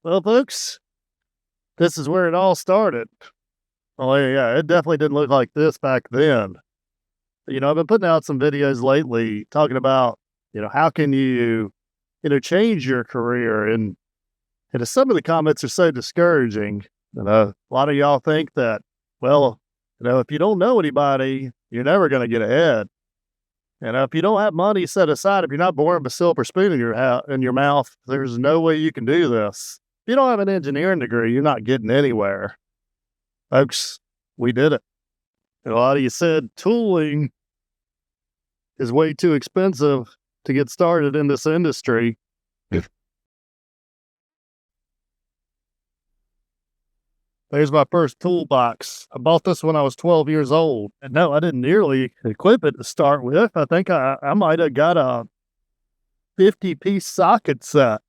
Well, folks, this is where it all started. Well, yeah, it definitely didn't look like this back then. I've been putting out some videos lately talking about, how can change your career? And some of the comments are so discouraging. A lot of y'all think that, well, if you don't know anybody, you're never going to get ahead. If you don't have money set aside, if you're not born with a silver spoon in your mouth, there's no way you can do this. If you don't have an engineering degree, you're not getting anywhere. Folks, we did it. And a lot of you said tooling is way too expensive to get started in this industry. There's my first toolbox. I bought this when I was 12 years old. And no, I didn't nearly equip it to start with. I think I might have got a 50-piece socket set,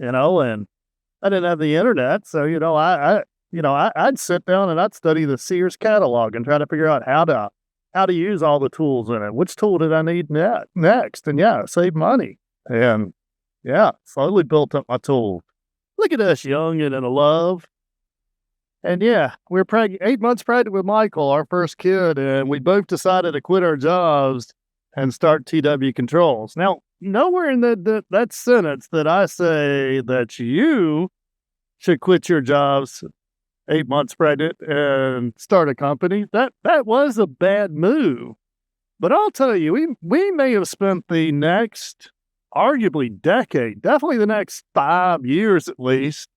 and I didn't have the internet. So, I'd sit down and I'd study the Sears catalog and try to figure out how to use all the tools in it. Which tool did I need next? And save money. And slowly built up my tool. Look at us, young and in love. And we were 8 months pregnant with Michael, our first kid, and we both decided to quit our jobs and start TW Controls. Now, nowhere in that sentence that I say that you should quit your jobs 8 months pregnant and start a company. That was a bad move. But I'll tell you, we may have spent the next, arguably decade, definitely the next 5 years at least,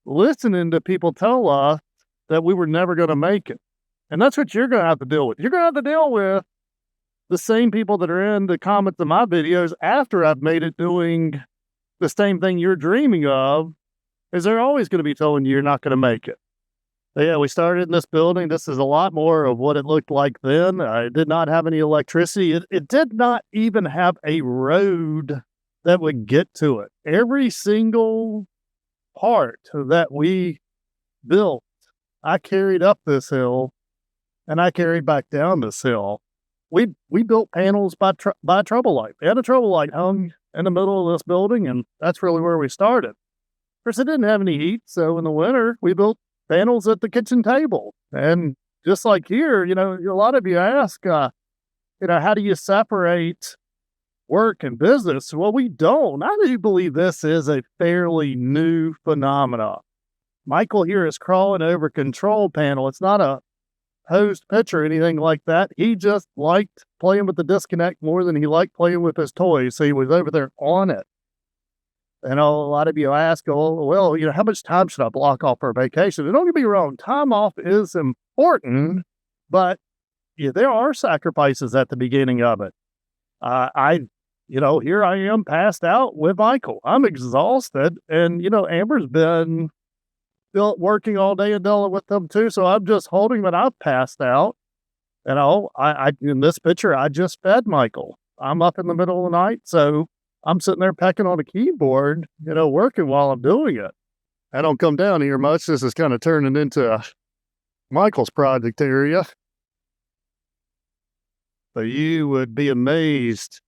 listening to people tell us that we were never going to make it. And that's what you're going to have to deal with. You're going to have to deal with the same people that are in the comments of my videos after I've made it doing the same thing you're dreaming of, is they're always going to be telling you you're not going to make it. But we started in this building. This is a lot more of what it looked like then. I did not have any electricity. It did not even have a road that would get to it. Every single part that we built, I carried up this hill and I carried back down this hill. We built panels by trouble light. We had a trouble light hung in the middle of this building, and that's really where we started. Of course, it didn't have any heat, so in the winter, we built panels at the kitchen table. And just like here, a lot of you ask, how do you separate work and business? Well, we don't. I do believe this is a fairly new phenomenon. Michael here is crawling over control panel. It's not a post pitch or anything like that. He just liked playing with the disconnect more than he liked playing with his toys. So he was over there on it. And a lot of you ask, well, how much time should I block off for vacation? And don't get me wrong, time off is important, but there are sacrifices at the beginning of it. Here I am passed out with Michael. I'm exhausted. And, Amber's been working all day and dealing with them too. So I'm just holding him and I've passed out. I in this picture, I just fed Michael. I'm up in the middle of the night. So I'm sitting there pecking on a keyboard, working while I'm doing it. I don't come down here much. This is kind of turning into Michael's project area. But you would be amazed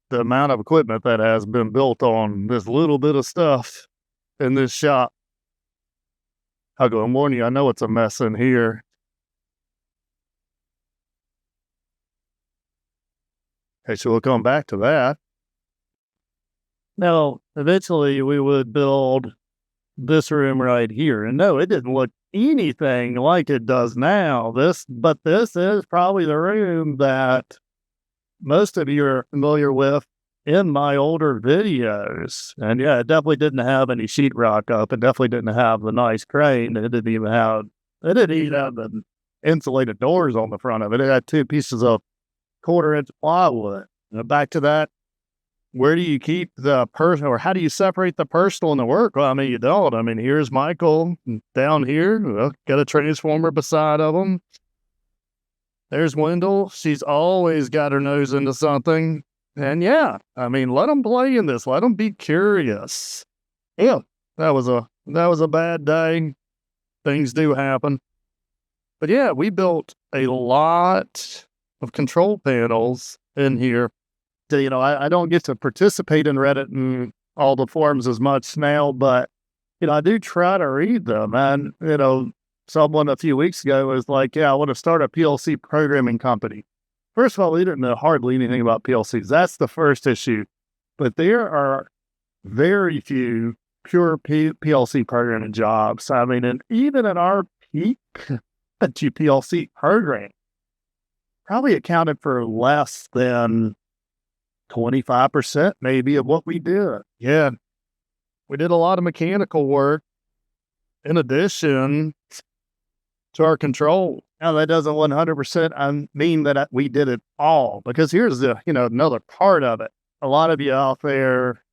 the amount of equipment that has been built on this little bit of stuff in this shop. I'll go and warn you, I know it's a mess in here. Okay, so we'll come back to that. Now, eventually we would build this room right here. And no, it didn't look anything like it does now. But this is probably the room that most of you are familiar with in my older videos. And it definitely didn't have any sheetrock up. It definitely didn't have the nice crane. It didn't even have the insulated doors on the front of it. It had 2 pieces of 1/4-inch plywood. Now back to that. Where do you keep the person, or how do you separate the personal and the work? Well, you don't. Here's Michael down here. Got a transformer beside of him. There's Wendell. She's always got her nose into something. And let them play in this. Let them be curious. Yeah, that was a bad day. Things do happen. But we built a lot of control panels in here. I don't get to participate in Reddit and all the forums as much now, but I do try to read them. And, someone a few weeks ago was like, yeah, I want to start a PLC programming company. First of all, we didn't know hardly anything about PLCs. That's the first issue. But there are very few pure PLC programming jobs. I mean, and even at our peak, PLC program probably accounted for less than 25% maybe of what we did. Yeah, we did a lot of mechanical work in addition to our control. Now, that doesn't 100% mean that we did it all, because here's another part of it. A lot of you out there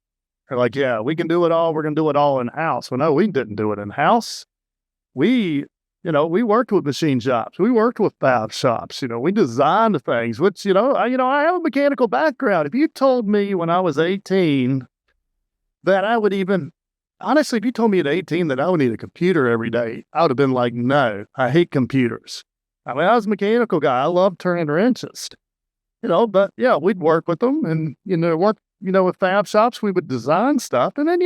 are like, yeah, we can do it all. We're going to do it all in-house. Well, no, we didn't do it in-house. We worked with machine shops. We worked with fab shops. We designed things, which, I have a mechanical background. If you told me when I was 18 that I would honestly, if you told me at 18 that I would need a computer every day, I would have been like, no, I hate computers. I mean, I was a mechanical guy. I love turning wrenches, but yeah, we'd work with them and, work, with fab shops. We would design stuff. And then,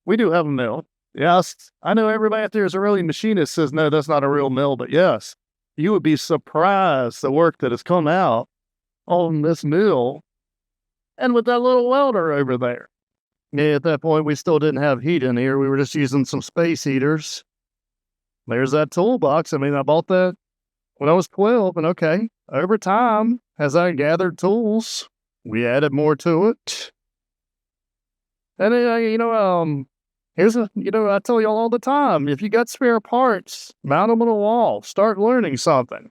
we do have a mill. Yes, I know everybody out there is a really machinist says, no, that's not a real mill. But yes, you would be surprised the work that has come out on this mill and with that little welder over there. Yeah, at that point, we still didn't have heat in here. We were just using some space heaters. There's that toolbox. I mean, I bought that when I was 12. And okay, over time, as I gathered tools, we added more to it. And, I tell y'all all the time, if you got spare parts, mount them on a wall, start learning something.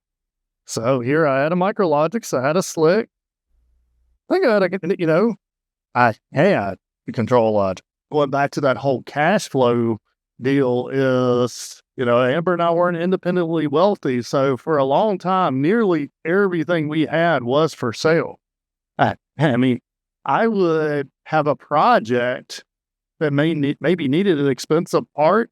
So here I had a Micrologix, I had a Slick. I think I had a Control Logic. Going back to that whole cash flow deal is, Amber and I weren't independently wealthy. So for a long time, nearly everything we had was for sale. I mean, I would have a project that maybe needed an expensive part.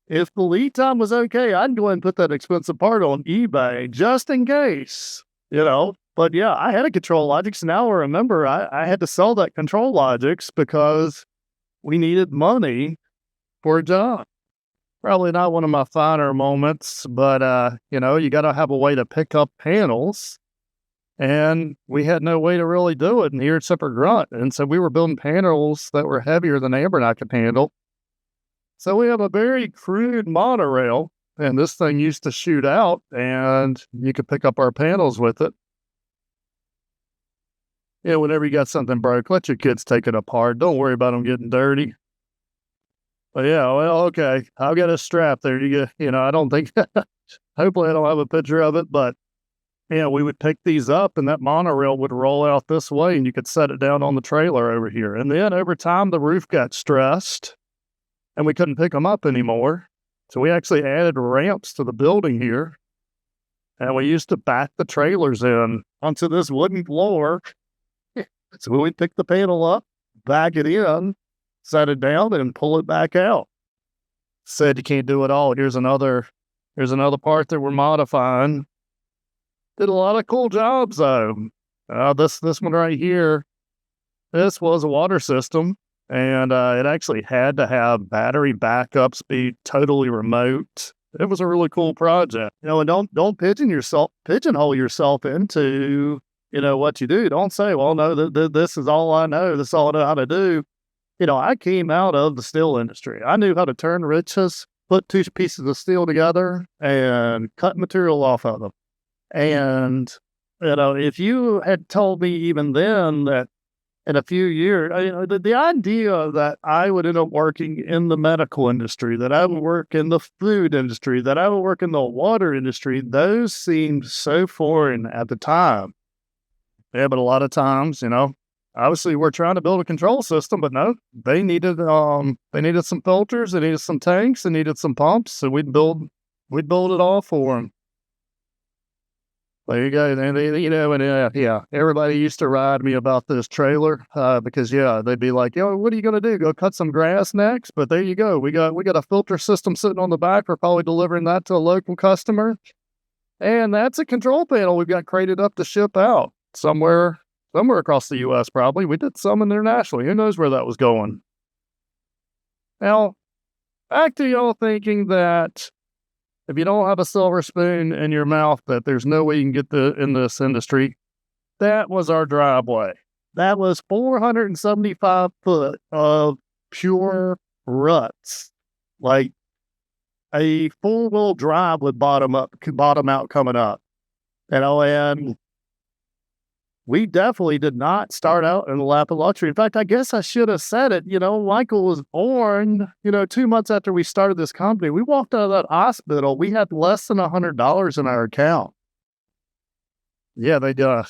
If the lead time was okay, I'd go ahead and put that expensive part on eBay just in case, But yeah, I had a Control Logix. Now I remember I had to sell that Control Logix because we needed money for a job. Probably not one of my finer moments, but, you got to have a way to pick up panels. And we had no way to really do it in here except for grunt. And so we were building panels that were heavier than Amber and I could handle. So we have a very crude monorail, and this thing used to shoot out, and you could pick up our panels with it. Whenever you got something broke, let your kids take it apart. Don't worry about them getting dirty. But yeah, well, okay. I've got a strap there. I don't think, hopefully I don't have a picture of it, but we would pick these up and that monorail would roll out this way and you could set it down on the trailer over here. And then over time, the roof got stressed and we couldn't pick them up anymore. So we actually added ramps to the building here. And we used to back the trailers in onto this wooden floor. So we'd pick the panel up, back it in, set it down, and pull it back out. Said you can't do it all. Here's another part that we're modifying. Did a lot of cool jobs though. This one right here, this was a water system, and it actually had to have battery backups, be totally remote. It was a really cool project. And don't pigeonhole yourself into what you do. Don't say, well, no, this is all I know. This is all I know how to do. I came out of the steel industry. I knew how to turn wrenches, put two pieces of steel together, and cut material off of them. And, if you had told me even then that in a few years, the idea that I would end up working in the medical industry, that I would work in the food industry, that I would work in the water industry, those seemed so foreign at the time. Yeah, but a lot of times, obviously we're trying to build a control system, but no, they needed some filters, they needed some tanks, they needed some pumps, so we'd build it all for them. There you go. And everybody used to ride me about this trailer because they'd be like, what are you going to do? Go cut some grass next? But there you go. We got a filter system sitting on the back. We're probably delivering that to a local customer. And that's a control panel we've got crated up to ship out somewhere across the U.S. probably. We did some internationally. Who knows where that was going? Now, back to y'all thinking that if you don't have a silver spoon in your mouth, that there's no way you can get in this industry. That was our driveway. That was 475 foot of pure ruts. Like a full-wheel drive with bottom out coming up. And we definitely did not start out in the lap of luxury. In fact, I guess I should have said it. Michael was born, 2 months after we started this company. We walked out of that hospital. We had less than $100 in our account. Yeah, they had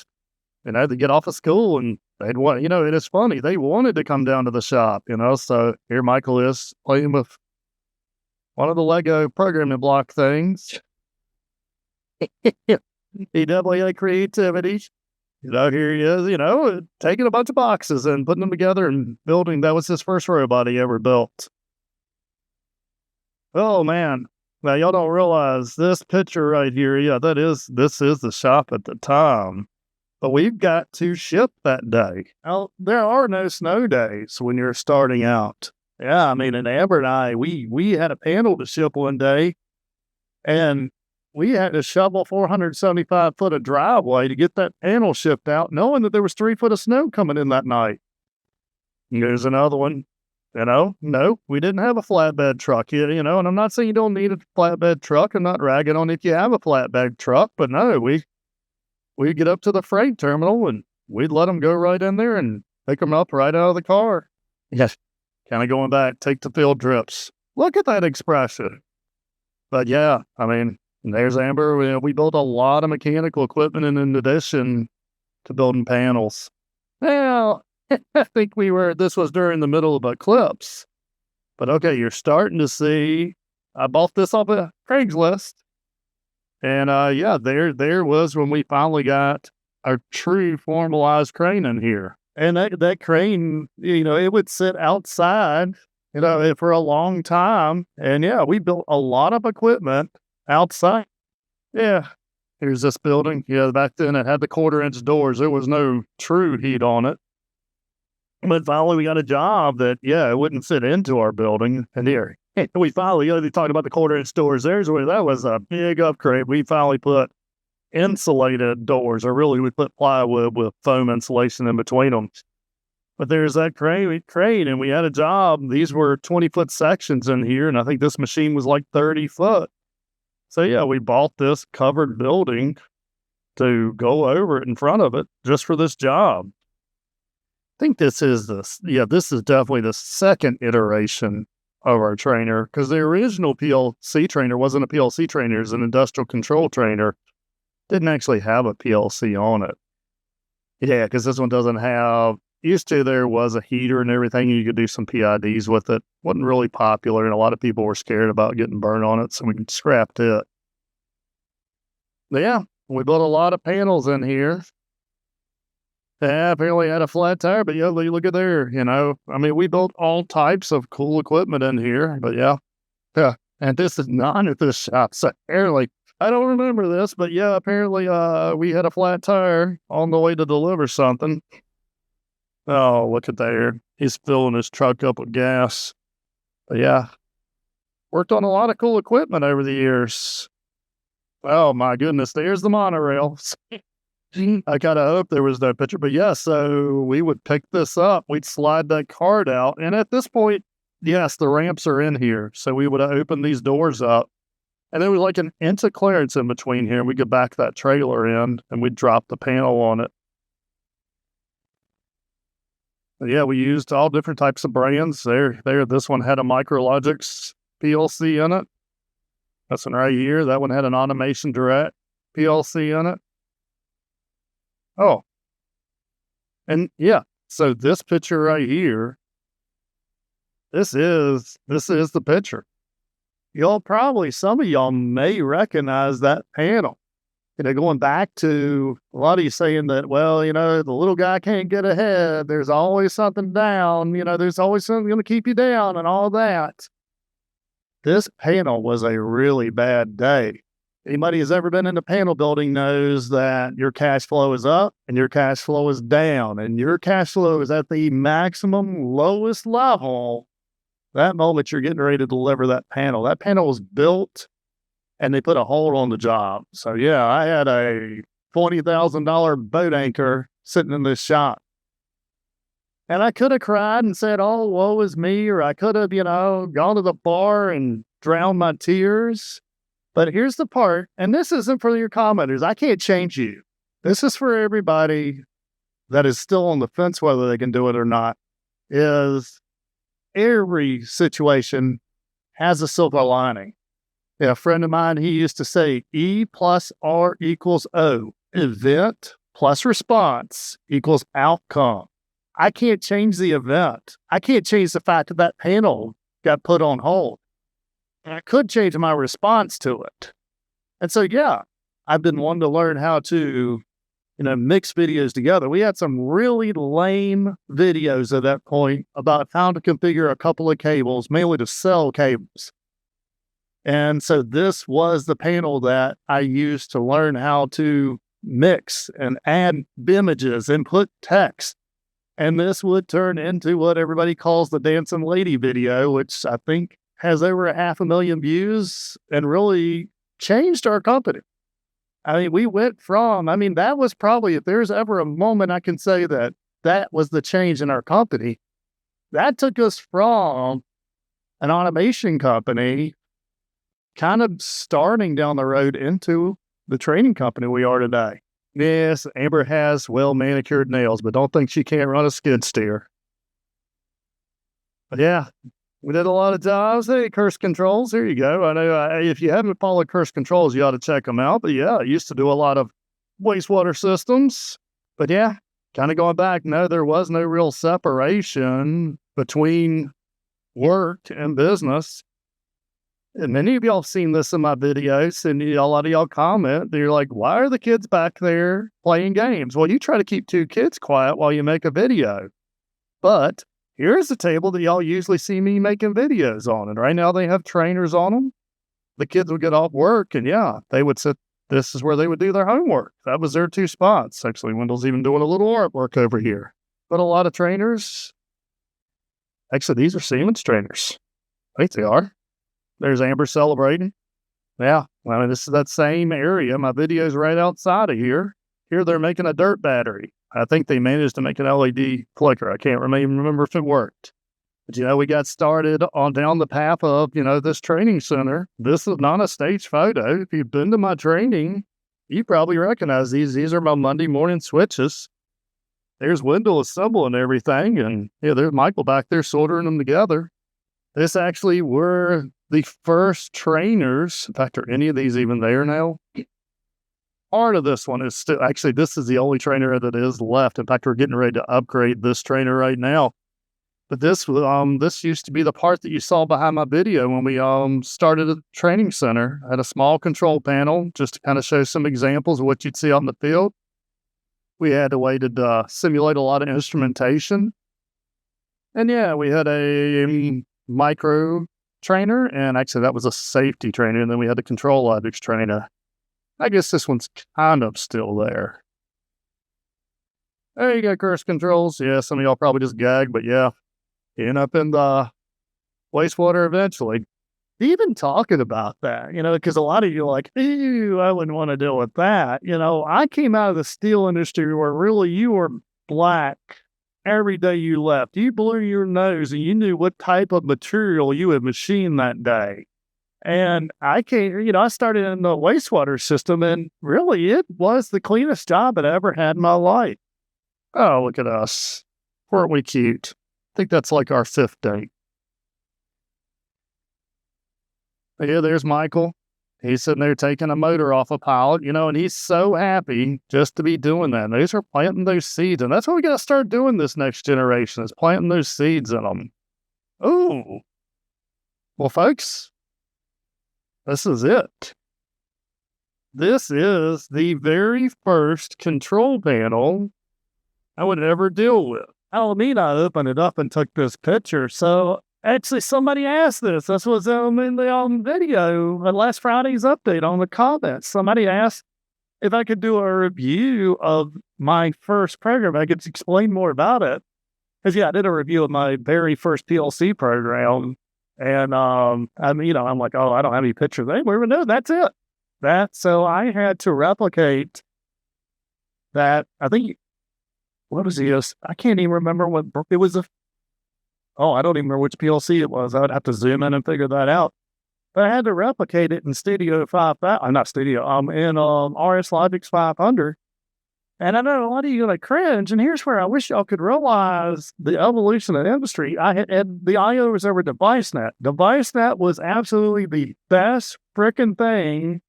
to get off of school and they'd want, it is funny. They wanted to come down to the shop, so here Michael is playing with one of the Lego programming block things. He definitely had creativity. Here he is, taking a bunch of boxes and putting them together and building. That was his first robot he ever built. Oh, man. Now, y'all don't realize this picture right here. Yeah, this is the shop at the time. But we've got to ship that day. Now, there are no snow days when you're starting out. Yeah, and Amber and I, we had a panel to ship one day, and we had to shovel 475 foot of driveway to get that panel shipped out, knowing that there was 3 foot of snow coming in that night. And there's another one. No, we didn't have a flatbed truck. And I'm not saying you don't need a flatbed truck. I'm not ragging on if you have a flatbed truck, but no, we'd get up to the freight terminal and we'd let them go right in there and pick them up right out of the car. Yes, kind of going back, take the field trips. Look at that expression. But yeah, there's Amber. We built a lot of mechanical equipment in addition to building panels. Well, I think this was during the middle of eclipse. But okay, you're starting to see, I bought this off of Craigslist. And there was when we finally got a true formalized crane in here. And that crane, it would sit outside, for a long time. And yeah, we built a lot of equipment outside. Yeah, here's this building. Yeah, back then it had the 1/4-inch doors. There was no true heat on it. But finally we got a job that, it wouldn't fit into our building. And here, we finally, they talked about the 1/4-inch doors. There's where that was a big upgrade. We finally put insulated doors, or really we put plywood with foam insulation in between them. But there's that crane, and we had a job. These were 20-foot sections in here, and I think this machine was like 30 foot. So yeah, we bought this covered building to go over it in front of it just for this job. I think this is definitely the second iteration of our trainer, because the original PLC trainer wasn't a PLC trainer, it was an industrial control trainer. Didn't actually have a PLC on it. Yeah, because this one doesn't have, there was a heater and everything, and you could do some PIDs with it. Wasn't really popular, and a lot of people were scared about getting burned on it, so we scrapped it. But yeah, we built a lot of panels in here. Yeah, apparently had a flat tire, but yeah, look at there, we built all types of cool equipment in here, but yeah. And this is not at this shop, so apparently, I don't remember this, but yeah, apparently, we had a flat tire on the way to deliver something. Oh, look at there. He's filling his truck up with gas. But yeah, worked on a lot of cool equipment over the years. Oh my goodness, there's the monorail. I kind of hope there was no picture, but yeah, so we would pick this up, we'd slide that cart out, and at this point, yes, the ramps are in here, so we would open these doors up, and there was like an inch of clearance in between here, and we could back that trailer in, and we'd drop the panel on it. But yeah, we used all different types of brands. This one had a Micrologix PLC in it. That's one right here. That one had an Automation Direct PLC in it. Oh, and yeah, so this picture right here, this is the picture. Some of y'all may recognize that panel. Going back to a lot of you saying that, well, the little guy can't get ahead. There's always something down. There's always something going to keep you down and all that. This panel was a really bad day. Anybody who's ever been in a panel building knows that your cash flow is up and your cash flow is down, and your cash flow is at the maximum lowest level that moment you're getting ready to deliver that panel. That panel was built and they put a hold on the job. So yeah, I had a $20,000 boat anchor sitting in this shop. And I could have cried and said, oh, woe is me, or I could have, gone to the bar and drowned my tears. But here's the part, and this isn't for your commenters. I can't change you. This is for everybody that is still on the fence whether they can do it or not, is every situation has a silver lining. Yeah, a friend of mine, he used to say, E plus R equals O. Event plus response equals outcome. I can't change the event. I can't change the fact that that panel got put on hold. I could change my response to it. And so, yeah, I've been wanting to learn how to, mix videos together. We had some really lame videos at that point about how to configure a couple of cables, mainly to sell cables. And so this was the panel that I used to learn how to mix and add images and put text. And this would turn into what everybody calls the Dancing Lady video, which I think has over 500,000 views and really changed our company. I mean, we went from, that was probably, if there's ever a moment I can say that was the change in our company, that took us from an automation company kind of starting down the road into the training company we are today. Yes, Amber has well-manicured nails, but don't think she can't run a skid steer. But yeah, we did a lot of jobs. Hey, Curse Controls, here you go. I know if you haven't followed Curse Controls, you ought to check them out. But yeah, I used to do a lot of wastewater systems. But yeah, kind of going back, no, there was no real separation between work and business. And many of y'all have seen this in my videos, and a lot of y'all comment. You're like, why are the kids back there playing games? Well, you try to keep two kids quiet while you make a video. But here's the table that y'all usually see me making videos on. And right now they have trainers on them. The kids would get off work, and yeah, they would sit. This is where they would do their homework. That was their two spots. Actually, Wendell's even doing a little artwork over here. But a lot of trainers, actually, these are Siemens trainers. I think they are. There's Amber celebrating. Yeah, this is that same area. My video's right outside of here. Here they're making a dirt battery. I think they managed to make an LED flicker. I can't even remember if it worked. But, we got started on down the path of, this training center. This is not a stage photo. If you've been to my training, you probably recognize these. These are my Monday morning switches. There's Wendell assembling everything. And, there's Michael back there soldering them together. This actually were the first trainers. In fact, are any of these even there now? Part of this one is still, actually, this is the only trainer that is left. In fact, we're getting ready to upgrade this trainer right now. But this used to be the part that you saw behind my video when we started at the training center. I had a small control panel just to kind of show some examples of what you'd see on the field. We had a way to simulate a lot of instrumentation. And yeah, we had a micro trainer, and actually that was a safety trainer, and then we had the control logics trainer. I guess this one's kind of still there. There you go, Curse Controls. Yeah, some of y'all probably just gagged, but yeah, you end up in the wastewater eventually. Even talking about that, because a lot of you are like, ew, I wouldn't want to deal with that. I came out of the steel industry where really you were black every day you left. You blew your nose and you knew what type of material you had machined that day. And I started in the wastewater system, and really it was the cleanest job I'd ever had in my life. Oh, look at us. Weren't we cute? I think that's like our 5th date. But yeah, there's Michael. He's sitting there taking a motor off a pallet, and he's so happy just to be doing that. And these are planting those seeds. And that's what we got to start doing this next generation, is planting those seeds in them. Oh, well, folks, this is it. This is the very first control panel I would ever deal with. I opened it up and took this picture. So actually, somebody asked this. This was in the video, last Friday's update on the comments. Somebody asked if I could do a review of my first program. I could explain more about it. Because, yeah, I did a review of my very first PLC program. And I mean, I'm like, oh, I don't have any pictures anywhere, but no, that's it. So I had to replicate that. I think what was this? I can't even remember what it was. I don't even remember which PLC it was. I would have to zoom in and figure that out. But I had to replicate it in Studio 5000, not Studio, in RS Logix 500. And I know a lot of you are like cringe, and here's where I wish y'all could realize the evolution of the industry. I had the IO was over DeviceNet. DeviceNet was absolutely the best freaking thing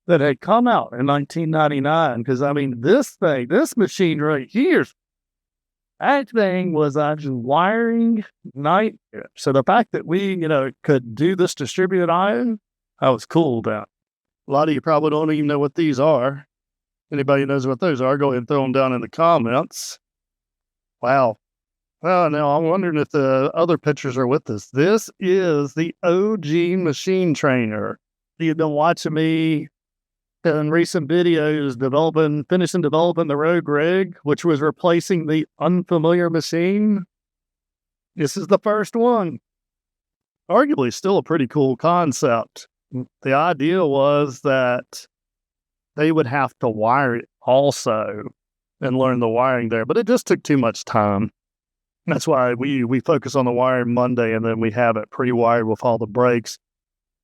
that had come out in 1999. Because, I mean, this machine right here, that thing was actually wiring nightmare. So the fact that we, could do this distributed IO, that was cool. That a lot of you probably don't even know what these are. Anybody knows what those are, go ahead and throw them down in the comments. Wow. Well, now I'm wondering if the other pictures are with us. This is the OG machine trainer. You've been watching me in recent videos finishing developing the Rogue Rig, which was replacing the unfamiliar machine. This is the first one. Arguably still a pretty cool concept. The idea was that they would have to wire it also and learn the wiring there, but it just took too much time. That's why we focus on the wiring Monday, and then we have it pre-wired with all the brakes.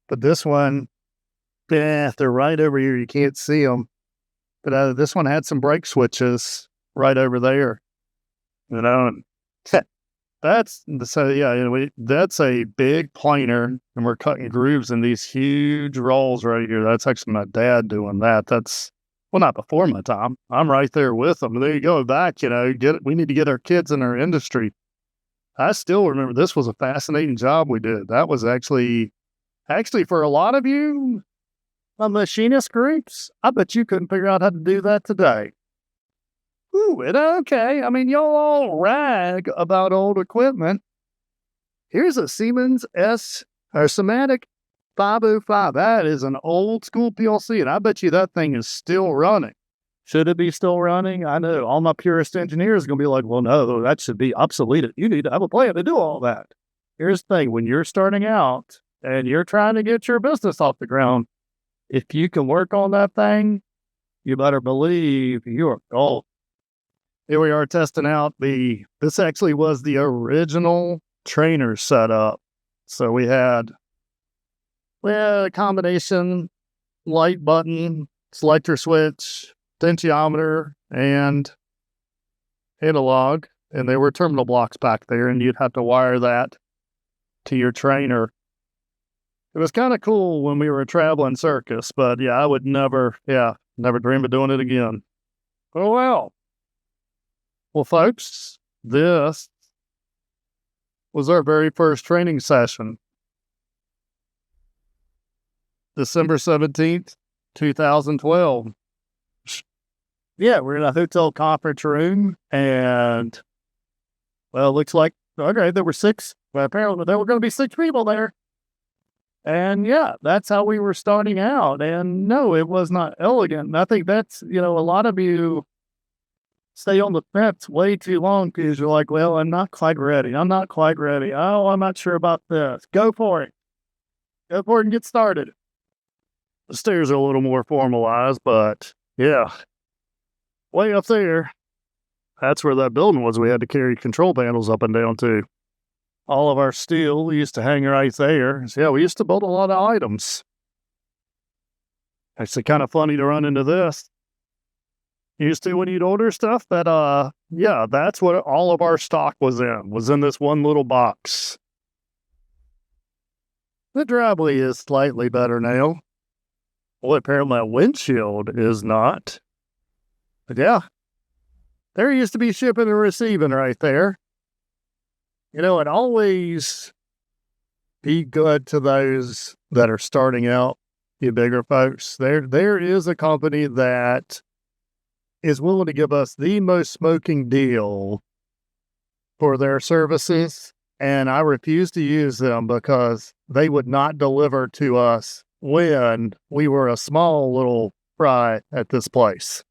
But this one, they're right over here. You can't see them. But this one had some brake switches right over there. That's a big planer, and we're cutting grooves in these huge rolls right here. That's actually my dad doing that. That's, well, not before my time. I'm right there with them. There you go, back, we need to get our kids in our industry. I still remember this was a fascinating job we did. That was actually for a lot of you, machinist groups, I bet you couldn't figure out how to do that today. Ooh, okay. I mean, y'all all rag about old equipment. Here's a Siemens Somatic 505. That is an old school PLC, and I bet you that thing is still running. Should it be still running? I know all my purist engineers are going to be like, well, no, that should be obsolete. You need to have a plan to do all that. Here's the thing. When you're starting out and you're trying to get your business off the ground, if you can work on that thing, you better believe you're gold. Here we are testing out this actually was the original trainer setup. So we had a combination light button, selector switch, potentiometer, and analog. And there were terminal blocks back there, and you'd have to wire that to your trainer. It was kind of cool when we were traveling circus, but yeah, I would never dream of doing it again. Oh, well. Well, folks, this was our very first training session. December 17th, 2012. Yeah, we're in a hotel conference room, and, well, it looks like, okay, there were 6, but apparently there were going to be 6 people there. And yeah, that's how we were starting out. And no, it was not elegant. And I think that's, a lot of you stay on the fence way too long because you're like, well, I'm not quite ready. Oh, I'm not sure about this. Go for it. Go for it and get started. The stairs are a little more formalized, but yeah, way up there, that's where that building was. We had to carry control panels up and down too. All of our steel used to hang right there. So yeah, we used to build a lot of items. It's kind of funny to run into this. Used to when you'd order stuff that, that's what all of our stock was in this one little box. The driveway is slightly better now. Well, apparently my windshield is not. But yeah, there used to be shipping and receiving right there. It always be good to those that are starting out, you bigger folks. There is a company that is willing to give us the most smoking deal for their services, and I refuse to use them because they would not deliver to us when we were a small little fry at this place.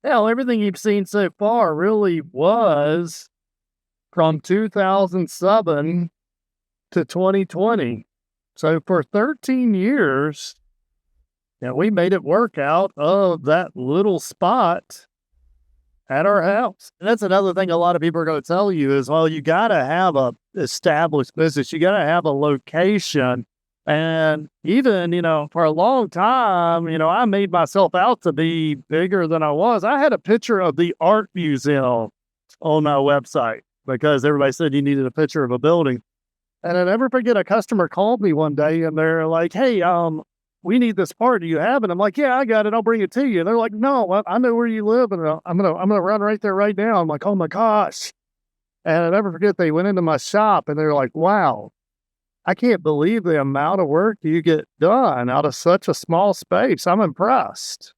Hell, everything you've seen so far really was from 2007 to 2020. So for 13 years, we made it work out of that little spot at our house. And that's another thing a lot of people are going to tell you is, well, you got to have a established business. You got to have a location. And even, for a long time, I made myself out to be bigger than I was. I had a picture of the art museum on my website because everybody said you needed a picture of a building. And I never forget, a customer called me one day and they're like, hey, we need this part. Do you have it? I'm like, yeah, I got it. I'll bring it to you. And they're like, no, I know where you live, and I'm gonna run right there right now. I'm like, oh my gosh. And I never forget, they went into my shop and they're like, wow, I can't believe the amount of work you get done out of such a small space. I'm impressed.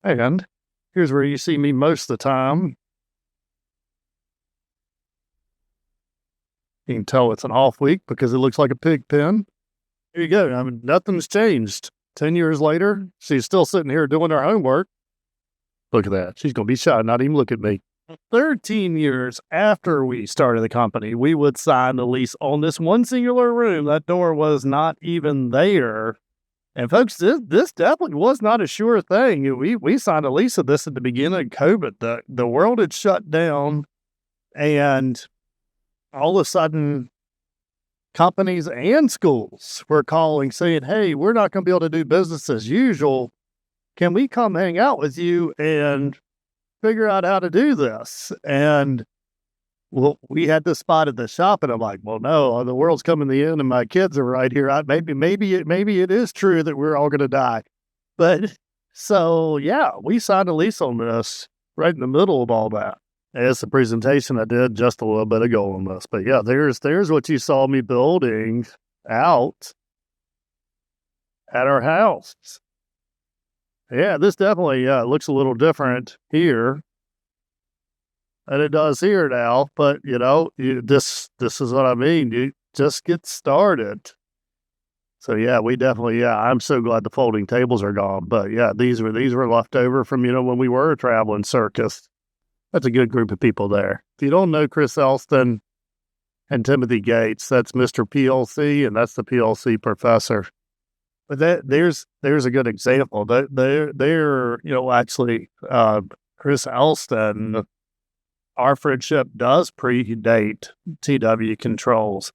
And here's where you see me most of the time. You can tell it's an off week because it looks like a pig pen. Here you go. I mean, nothing's changed. 10 years later, she's still sitting here doing her homework. Look at that. She's going to be shy, not even look at me. 13 years after we started the company, we would sign the lease on this one singular room. That door was not even there. And folks, this definitely was not a sure thing. We signed a lease of this at the beginning of COVID. The world had shut down, and all of a sudden, companies and schools were calling saying, hey, we're not going to be able to do business as usual. Can we come hang out with you and figure out how to do this? And well, we had this spot at the shop, and I'm like, well, no, the world's coming to the end and my kids are right here. Maybe it is true that we're all going to die. But so, yeah, we signed a lease on this right in the middle of all that. It's a presentation I did just a little bit ago on this. But yeah, there's what you saw me building out at our house. Yeah, this definitely looks a little different here than it does here now. But, this is what I mean. You just get started. So, yeah, we definitely, I'm so glad the folding tables are gone. But, yeah, these were left over from, when we were a traveling circus. That's a good group of people there. If you don't know Chris Elston and Timothy Gates, that's Mr. PLC, and that's the PLC professor. But there's a good example. They're actually, Chris Elston, our friendship does predate TW Controls,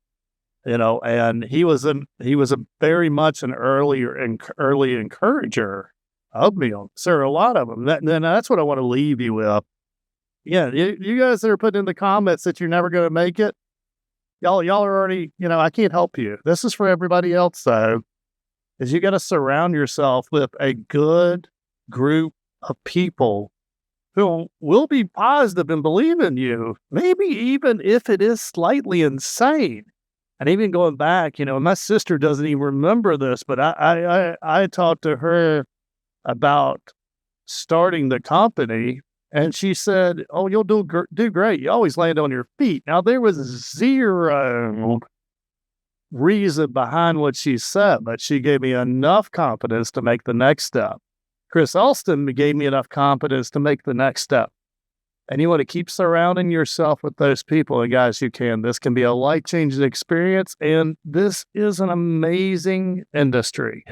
and he was a very much an early encourager of me. So a lot of them. That's what I want to leave you with. Yeah, you guys that are putting in the comments that you're never going to make it, y'all are already, I can't help you. This is for everybody else, though, is you got to surround yourself with a good group of people who will be positive and believe in you, maybe even if it is slightly insane. And even going back, my sister doesn't even remember this, but I talked to her about starting the company. And she said, oh, you'll do great. You always land on your feet. Now, there was zero reason behind what she said, but she gave me enough confidence to make the next step. Chris Elston gave me enough confidence to make the next step. And you want to keep surrounding yourself with those people. And guys, you can. This can be a life-changing experience. And this is an amazing industry.